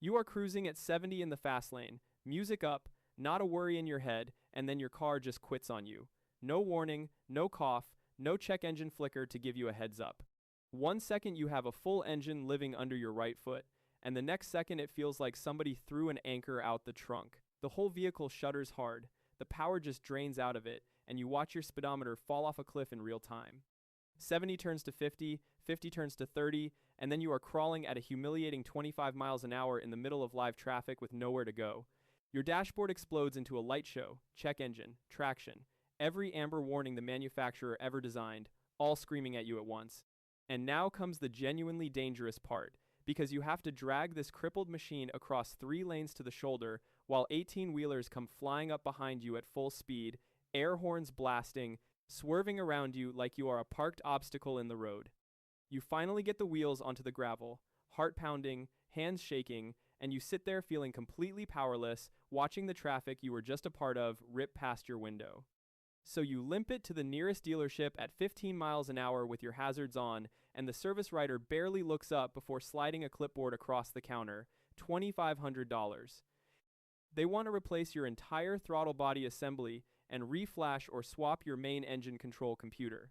You are cruising at 70 in the fast lane, music up, not a worry in your head, and then your car just quits on you. No warning, no cough, no check engine flicker to give you a heads up. 1 second you have a full engine living under your right foot, and the next second it feels like somebody threw an anchor out the trunk. The whole vehicle shudders hard, the power just drains out of it, and you watch your speedometer fall off a cliff in real time. 70 turns to 50, 50 turns to 30, and then you are crawling at a humiliating 25 miles an hour in the middle of live traffic with nowhere to go. Your dashboard explodes into a light show, check engine, traction, every amber warning the manufacturer ever designed, all screaming at you at once. And now comes the genuinely dangerous part, because you have to drag this crippled machine across 3 lanes to the shoulder while 18-wheelers come flying up behind you at full speed, air horns blasting, swerving around you like you are a parked obstacle in the road. You finally get the wheels onto the gravel, heart pounding, hands shaking, and you sit there feeling completely powerless, watching the traffic you were just a part of rip past your window. So you limp it to the nearest dealership at 15 miles an hour with your hazards on, and the service writer barely looks up before sliding a clipboard across the counter, $2,500. They want to replace your entire throttle body assembly and reflash or swap your main engine control computer.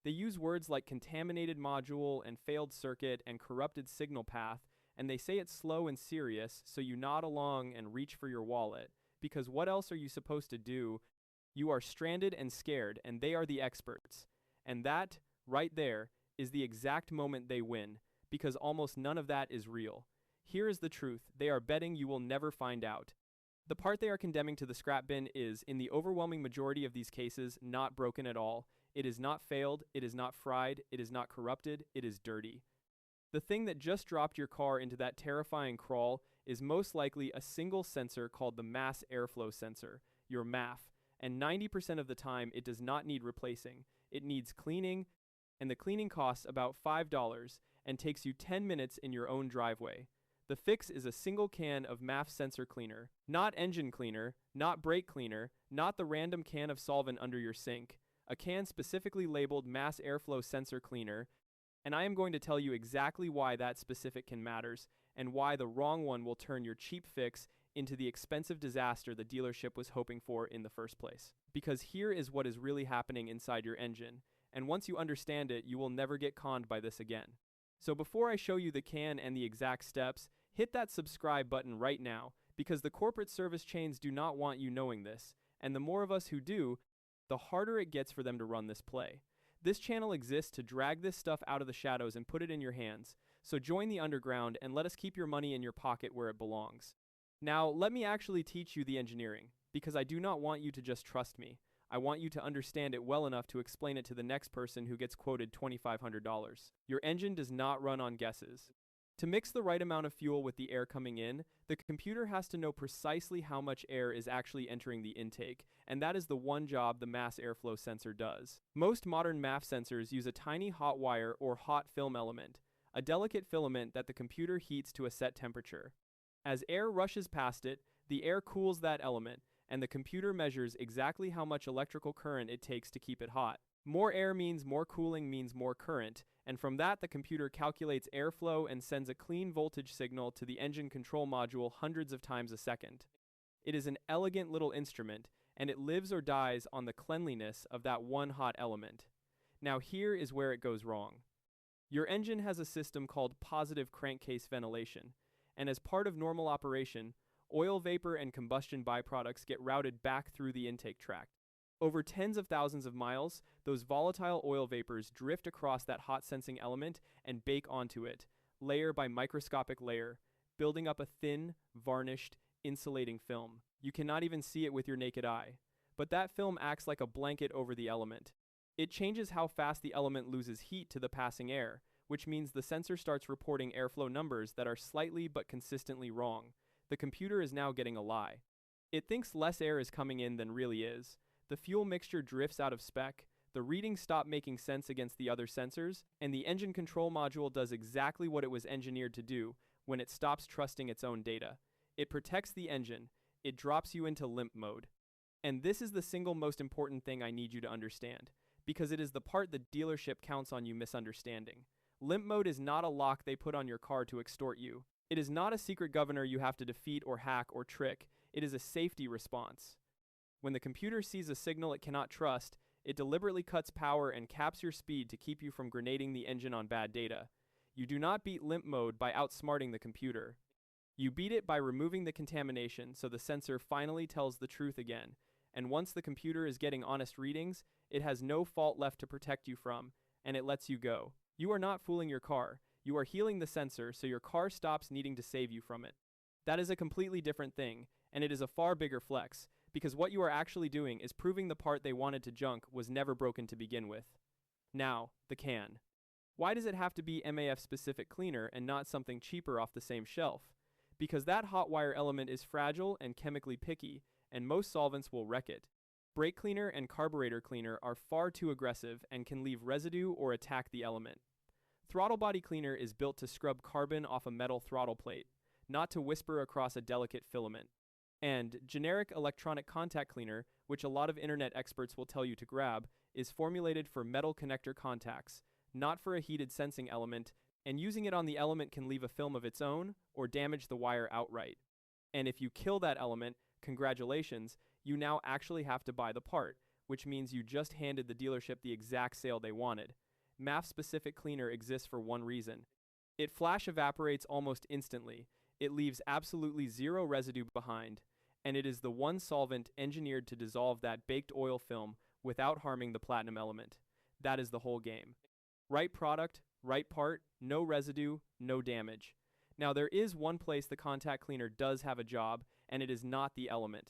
They use words like contaminated module and failed circuit and corrupted signal path, and they say it's slow and serious, so you nod along and reach for your wallet, because what else are you supposed to do? You are stranded and scared, and they are the experts. And that, right there, is the exact moment they win, because almost none of that is real. Here is the truth. They are betting you will never find out. The part they are condemning to the scrap bin is, in the overwhelming majority of these cases, not broken at all. It is not failed, it is not fried, it is not corrupted, it is dirty. The thing that just dropped your car into that terrifying crawl is most likely a single sensor called the mass airflow sensor, your MAF, and 90% of the time it does not need replacing. It needs cleaning, and the cleaning costs about $5 and takes you 10 minutes in your own driveway. The fix is a single can of MAF sensor cleaner, not engine cleaner, not brake cleaner, not the random can of solvent under your sink, a can specifically labeled mass airflow sensor cleaner, and I am going to tell you exactly why that specific can matters and why the wrong one will turn your cheap fix into the expensive disaster the dealership was hoping for in the first place. Because here is what is really happening inside your engine, and once you understand it, you will never get conned by this again. So before I show you the can and the exact steps, hit that subscribe button right now, because the corporate service chains do not want you knowing this, and the more of us who do, the harder it gets for them to run this play. This channel exists to drag this stuff out of the shadows and put it in your hands, so join the underground and let us keep your money in your pocket where it belongs. Now, let me actually teach you the engineering, because I do not want you to just trust me. I want you to understand it well enough to explain it to the next person who gets quoted $2,500. Your engine does not run on guesses. To mix the right amount of fuel with the air coming in, the computer has to know precisely how much air is actually entering the intake, and that is the one job the mass airflow sensor does. Most modern MAF sensors use a tiny hot wire or hot film element, a delicate filament that the computer heats to a set temperature. As air rushes past it, the air cools that element, and the computer measures exactly how much electrical current it takes to keep it hot. More air means more cooling means more current, and from that the computer calculates airflow and sends a clean voltage signal to the engine control module hundreds of times a second. It is an elegant little instrument, and it lives or dies on the cleanliness of that one hot element. Now here is where it goes wrong. Your engine has a system called positive crankcase ventilation, and as part of normal operation, oil vapor and combustion byproducts get routed back through the intake tract. Over tens of thousands of miles, those volatile oil vapors drift across that hot sensing element and bake onto it, layer by microscopic layer, building up a thin, varnished, insulating film. You cannot even see it with your naked eye. But that film acts like a blanket over the element. It changes how fast the element loses heat to the passing air, which means the sensor starts reporting airflow numbers that are slightly but consistently wrong. The computer is now getting a lie. It thinks less air is coming in than really is. The fuel mixture drifts out of spec, the readings stop making sense against the other sensors, and the engine control module does exactly what it was engineered to do when it stops trusting its own data. It protects the engine. It drops you into limp mode. And this is the single most important thing I need you to understand, because it is the part the dealership counts on you misunderstanding. Limp mode is not a lock they put on your car to extort you. It is not a secret governor you have to defeat or hack or trick, it is a safety response. When the computer sees a signal it cannot trust, it deliberately cuts power and caps your speed to keep you from grenading the engine on bad data. You do not beat limp mode by outsmarting the computer. You beat it by removing the contamination so the sensor finally tells the truth again, and once the computer is getting honest readings, it has no fault left to protect you from, and it lets you go. You are not fooling your car. You are healing the sensor so your car stops needing to save you from it. That is a completely different thing, and it is a far bigger flex, because what you are actually doing is proving the part they wanted to junk was never broken to begin with. Now, the can. Why does it have to be MAF-specific cleaner and not something cheaper off the same shelf? Because that hot wire element is fragile and chemically picky, and most solvents will wreck it. Brake cleaner and carburetor cleaner are far too aggressive and can leave residue or attack the element. Throttle body cleaner is built to scrub carbon off a metal throttle plate, not to whisper across a delicate filament. And generic electronic contact cleaner, which a lot of internet experts will tell you to grab, is formulated for metal connector contacts, not for a heated sensing element, and using it on the element can leave a film of its own or damage the wire outright. And if you kill that element, congratulations, you now actually have to buy the part, which means you just handed the dealership the exact sale they wanted. MAF-specific cleaner exists for one reason. It flash evaporates almost instantly, it leaves absolutely zero residue behind, and it is the one solvent engineered to dissolve that baked oil film without harming the platinum element. That is the whole game. Right product, right part, no residue, no damage. Now there is one place the contact cleaner does have a job, and it is not the element.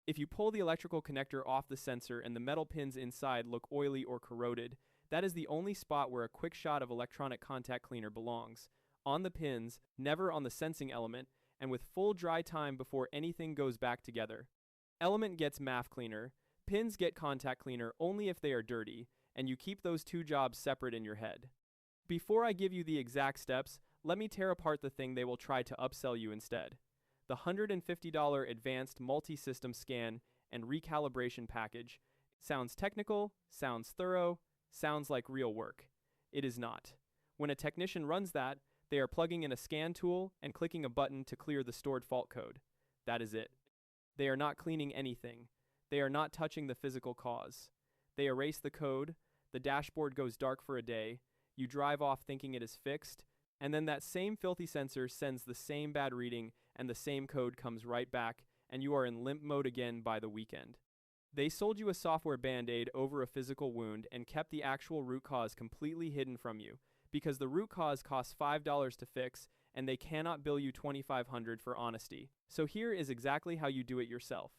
If you pull the electrical connector off the sensor and the metal pins inside look oily or corroded, that is the only spot where a quick shot of electronic contact cleaner belongs. On the pins, never on the sensing element, and with full dry time before anything goes back together. Element gets MAF cleaner, pins get contact cleaner only if they are dirty, and you keep those two jobs separate in your head. Before I give you the exact steps, let me tear apart the thing they will try to upsell you instead. The $150 advanced multi-system scan and recalibration package sounds technical, sounds thorough, sounds like real work. It is not. When a technician runs that, they are plugging in a scan tool and clicking a button to clear the stored fault code. That is it. They are not cleaning anything. They are not touching the physical cause. They erase the code, the dashboard goes dark for a day, you drive off thinking it is fixed, and then that same filthy sensor sends the same bad reading and the same code comes right back, and you are in limp mode again by the weekend. They sold you a software band-aid over a physical wound and kept the actual root cause completely hidden from you, because the root cause costs $5 to fix, and they cannot bill you $2,500 for honesty. So here is exactly how you do it yourself.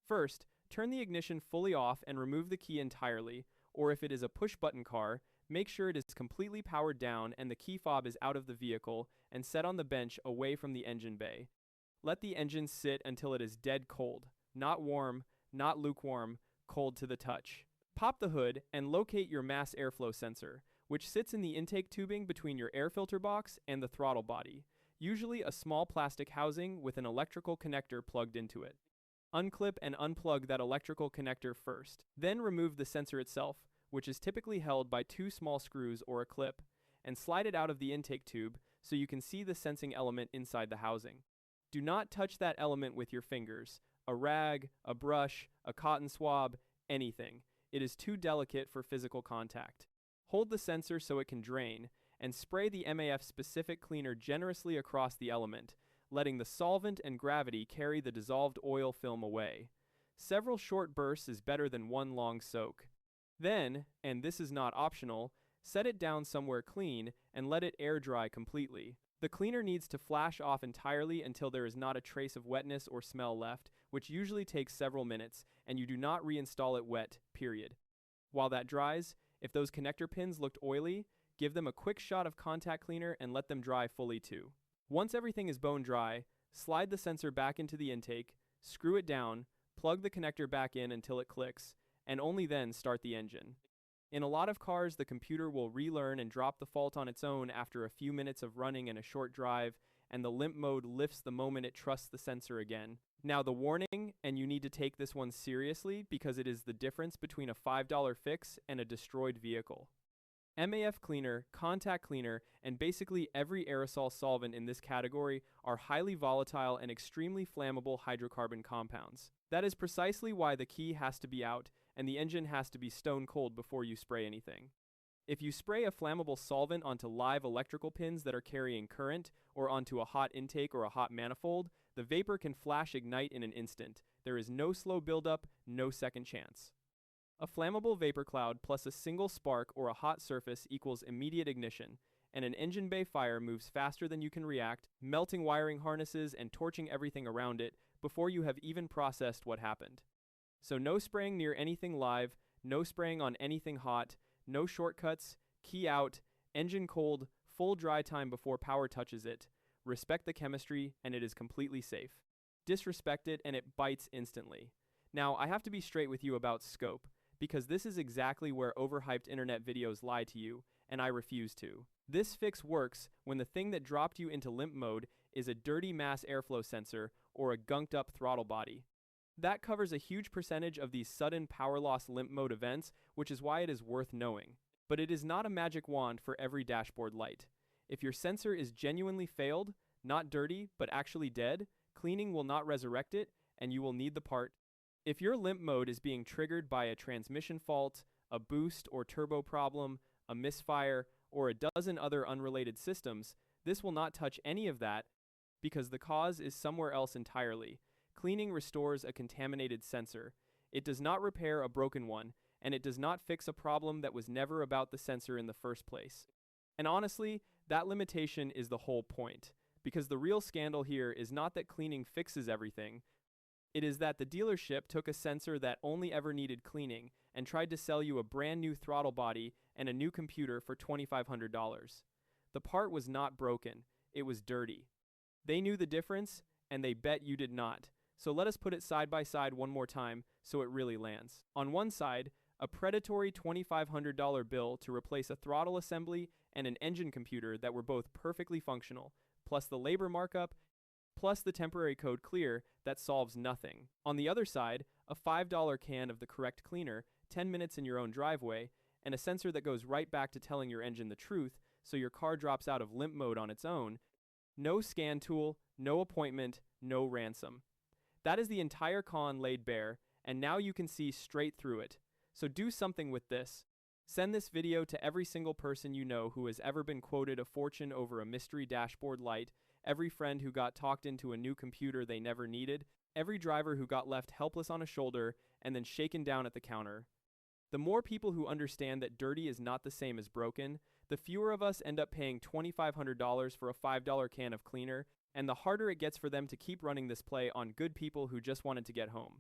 First, turn the ignition fully off and remove the key entirely, or if it is a push-button car, make sure it is completely powered down and the key fob is out of the vehicle and set on the bench away from the engine bay. Let the engine sit until it is dead cold, not warm, not lukewarm, cold to the touch. Pop the hood and locate your mass airflow sensor, which sits in the intake tubing between your air filter box and the throttle body, usually a small plastic housing with an electrical connector plugged into it. Unclip and unplug that electrical connector first. Then remove the sensor itself, which is typically held by two small screws or a clip, and slide it out of the intake tube so you can see the sensing element inside the housing. Do not touch that element with your fingers, a rag, a brush, a cotton swab, anything. It is too delicate for physical contact. Hold the sensor so it can drain, and spray the MAF-specific cleaner generously across the element, letting the solvent and gravity carry the dissolved oil film away. Several short bursts is better than one long soak. Then, and this is not optional, set it down somewhere clean and let it air dry completely. The cleaner needs to flash off entirely until there is not a trace of wetness or smell left, which usually takes several minutes, and you do not reinstall it wet, period. While that dries, if those connector pins looked oily, give them a quick shot of contact cleaner and let them dry fully too. Once everything is bone dry, slide the sensor back into the intake, screw it down, plug the connector back in until it clicks, and only then start the engine. In a lot of cars, the computer will relearn and drop the fault on its own after a few minutes of running and a short drive, and the limp mode lifts the moment it trusts the sensor again. Now the warning, and you need to take this one seriously because it is the difference between a $5 fix and a destroyed vehicle. MAF cleaner, contact cleaner, and basically every aerosol solvent in this category are highly volatile and extremely flammable hydrocarbon compounds. That is precisely why the key has to be out and the engine has to be stone cold before you spray anything. If you spray a flammable solvent onto live electrical pins that are carrying current or onto a hot intake or a hot manifold, the vapor can flash ignite in an instant. There is no slow buildup, no second chance. A flammable vapor cloud plus a single spark or a hot surface equals immediate ignition, and an engine bay fire moves faster than you can react, melting wiring harnesses and torching everything around it before you have even processed what happened. So no spraying near anything live, no spraying on anything hot, no shortcuts, key out, engine cold, full dry time before power touches it. Respect the chemistry and it is completely safe. Disrespect it and it bites instantly. Now, I have to be straight with you about scope, because this is exactly where overhyped internet videos lie to you, and I refuse to. This fix works when the thing that dropped you into limp mode is a dirty mass airflow sensor or a gunked up throttle body. That covers a huge percentage of these sudden power loss limp mode events, which is why it is worth knowing. But it is not a magic wand for every dashboard light. If your sensor is genuinely failed, not dirty, but actually dead, cleaning will not resurrect it, and you will need the part. If your limp mode is being triggered by a transmission fault, a boost or turbo problem, a misfire, or a dozen other unrelated systems, this will not touch any of that because the cause is somewhere else entirely. Cleaning restores a contaminated sensor. It does not repair a broken one, and it does not fix a problem that was never about the sensor in the first place. And honestly, that limitation is the whole point, because the real scandal here is not that cleaning fixes everything. It is that the dealership took a sensor that only ever needed cleaning and tried to sell you a brand new throttle body and a new computer for $2,500. The part was not broken, it was dirty. They knew the difference, and they bet you did not. So let us put it side by side one more time so it really lands. On one side, a predatory $2,500 bill to replace a throttle assembly and an engine computer that were both perfectly functional, plus the labor markup, plus the temporary code clear that solves nothing. On the other side, a $5 can of the correct cleaner, 10 minutes in your own driveway, and a sensor that goes right back to telling your engine the truth so your car drops out of limp mode on its own. No scan tool, no appointment, no ransom. That is the entire con laid bare, and now you can see straight through it. So do something with this. Send this video to every single person you know who has ever been quoted a fortune over a mystery dashboard light, every friend who got talked into a new computer they never needed, every driver who got left helpless on a shoulder and then shaken down at the counter. The more people who understand that dirty is not the same as broken, the fewer of us end up paying $2,500 for a $5 can of cleaner, and the harder it gets for them to keep running this play on good people who just wanted to get home.